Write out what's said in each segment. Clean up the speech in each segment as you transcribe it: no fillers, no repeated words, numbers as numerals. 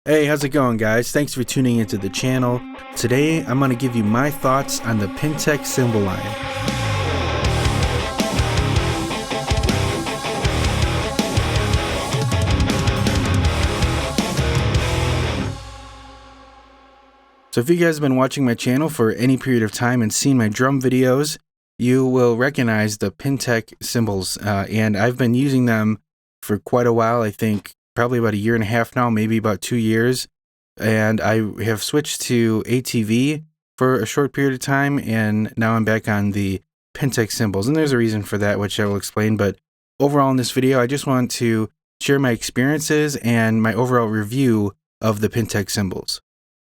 Hey, how's it going, guys? Thanks for tuning into the channel. Today, I'm going to give you my thoughts on the PINTECH cymbal line. So if you guys have been watching my channel for any period of time and seen my drum videos, you will recognize the PINTECH cymbals, and I've been using them for quite a while. I think probably about a year and a half now, maybe about 2 years. And I have switched to ATV for a short period of time, and now I'm back on the PINTECH cymbals. And there's a reason for that, which I will explain. But overall in this video, I just want to share my experiences and my overall review of the PINTECH cymbals.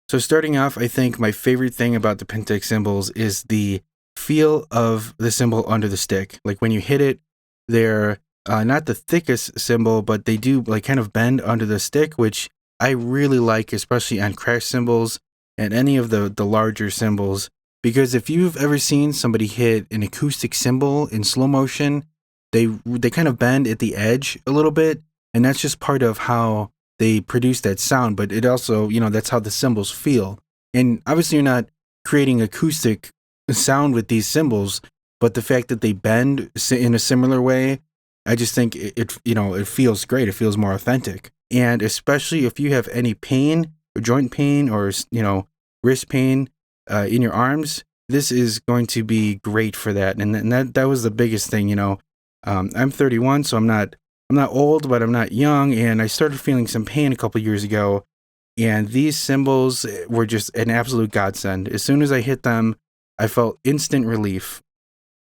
So starting off, I think my favorite thing about the PINTECH cymbals is the feel of the cymbal under the stick. Like when you hit it, they're not the thickest cymbal, but they do like kind of bend under the stick, which I really like, especially on crash cymbals and any of the larger cymbals. Because if you've ever seen somebody hit an acoustic cymbal in slow motion, they kind of bend at the edge a little bit, and that's just part of how they produce that sound. But it also, that's how the cymbals feel. And obviously you're not creating acoustic sound with these cymbals, but the fact that they bend in a similar way, I just think it feels great. It feels more authentic. And especially if you have any pain, or joint pain, or wrist pain in your arms, this is going to be great for that. And that was the biggest thing. I'm 31, so I'm not old, but I'm not young. And I started feeling some pain a couple years ago, and these cymbals were just an absolute godsend. As soon as I hit them, I felt instant relief.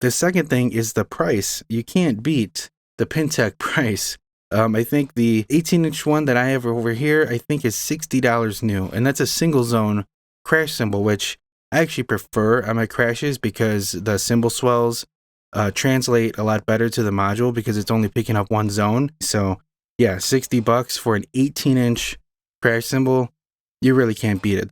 The second thing is the price. You can't beat the PINTECH price. I think the 18-inch one that I have over here, I think is $60 new, and that's a single zone crash cymbal, which I actually prefer on my crashes because the cymbal swells translate a lot better to the module because it's only picking up one zone. So yeah, $60 for an 18-inch crash cymbal, you really can't beat it.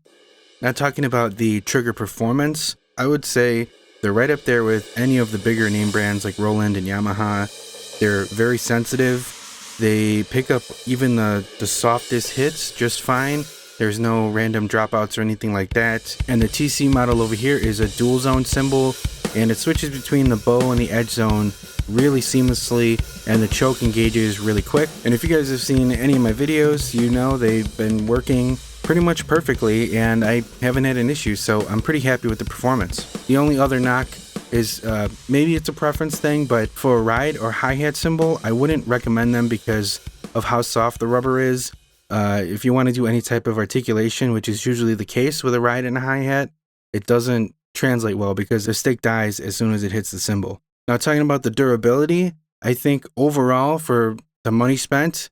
Now talking about the trigger performance, I would say they're right up there with any of the bigger name brands like Roland and Yamaha. They're very sensitive. They pick up even the softest hits just fine. There's no random dropouts or anything like that. And the TC model over here is a dual zone cymbal, and it switches between the bow and the edge zone really seamlessly, and the choke engages really quick. And if you guys have seen any of my videos, you know they've been working pretty much perfectly, and I haven't had an issue, so I'm pretty happy with the performance. The only other knock is maybe it's a preference thing, but for a ride or hi-hat cymbal, I wouldn't recommend them because of how soft the rubber is. If you want to do any type of articulation, which is usually the case with a ride and a hi-hat, it doesn't translate well because the stick dies as soon as it hits the cymbal. Now talking about the durability, I think overall for the money spent,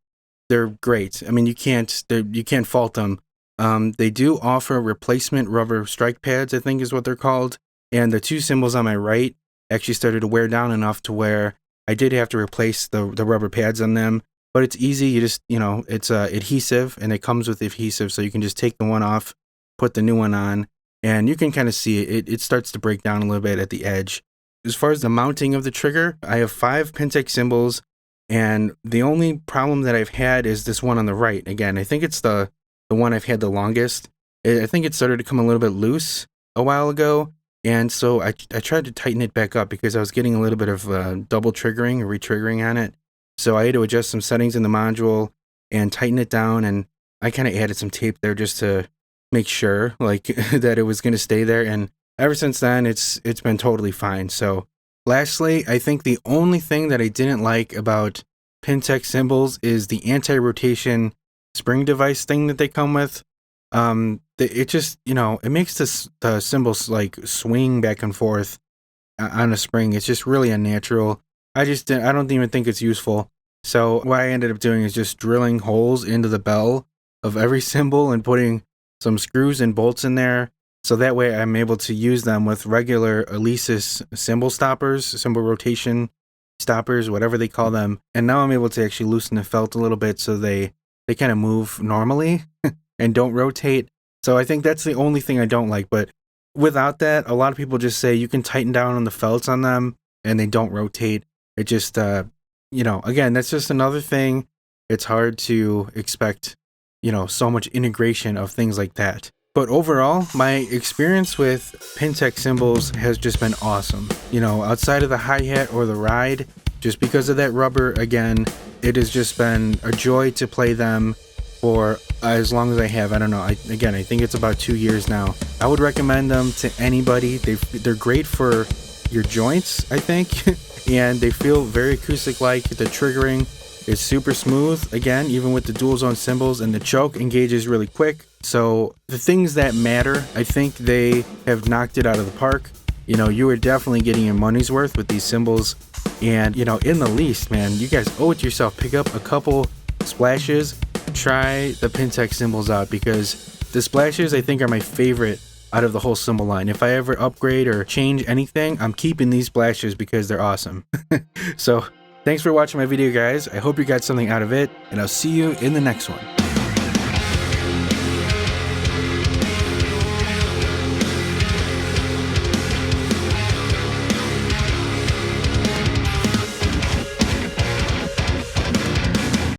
they're great. I mean, you can't fault them. They do offer replacement rubber strike pads, I think is what they're called. And the two cymbals on my right actually started to wear down enough to where I did have to replace the rubber pads on them. But it's easy. You just, it's adhesive, and it comes with adhesive. So you can just take the one off, put the new one on, and you can kind of see it starts to break down a little bit at the edge. As far as the mounting of the trigger, I have 5 PINTECH cymbals, and the only problem that I've had is this one on the right. Again, I think it's the one I've had the longest. I think it started to come a little bit loose a while ago. And so I tried to tighten it back up because I was getting a little bit of double triggering or re-triggering on it. So I had to adjust some settings in the module and tighten it down. And I kind of added some tape there just to make sure like that it was going to stay there. And ever since then, it's been totally fine. So lastly, I think the only thing that I didn't like about PINTECH cymbals is the anti-rotation spring device thing that they come with. It just, it makes the cymbals like swing back and forth on a spring. It's just really unnatural. I don't even think it's useful. So what I ended up doing is just drilling holes into the bell of every cymbal and putting some screws and bolts in there. So that way I'm able to use them with regular Alesis cymbal stoppers, cymbal rotation stoppers, whatever they call them. And now I'm able to actually loosen the felt a little bit so they kind of move normally and don't rotate. So I think that's the only thing I don't like. But without that, a lot of people just say you can tighten down on the felts on them and they don't rotate. It just, again, that's just another thing. It's hard to expect you know, so much integration of things like that. But overall, my experience with PINTECH cymbals has just been awesome. You know, outside of the hi-hat or the ride, just because of that rubber, again, it has just been a joy to play them for as long as I have. I don't know. I think it's about 2 years now. I would recommend them to anybody. They're great for your joints, I think, and they feel very acoustic-like. The triggering is super smooth, again, even with the dual zone cymbals, and the choke engages really quick. So the things that matter, I think they have knocked it out of the park. You know, you are definitely getting your money's worth with these cymbals. And, you know, in the least, man, you guys owe it to yourself. Pick up a couple splashes. Try the PINTECH cymbals out, because the splashes, I think, are my favorite out of the whole cymbal line. If I ever upgrade or change anything, I'm keeping these splashes because they're awesome. So thanks for watching my video, guys. I hope you got something out of it, and I'll see you in the next one.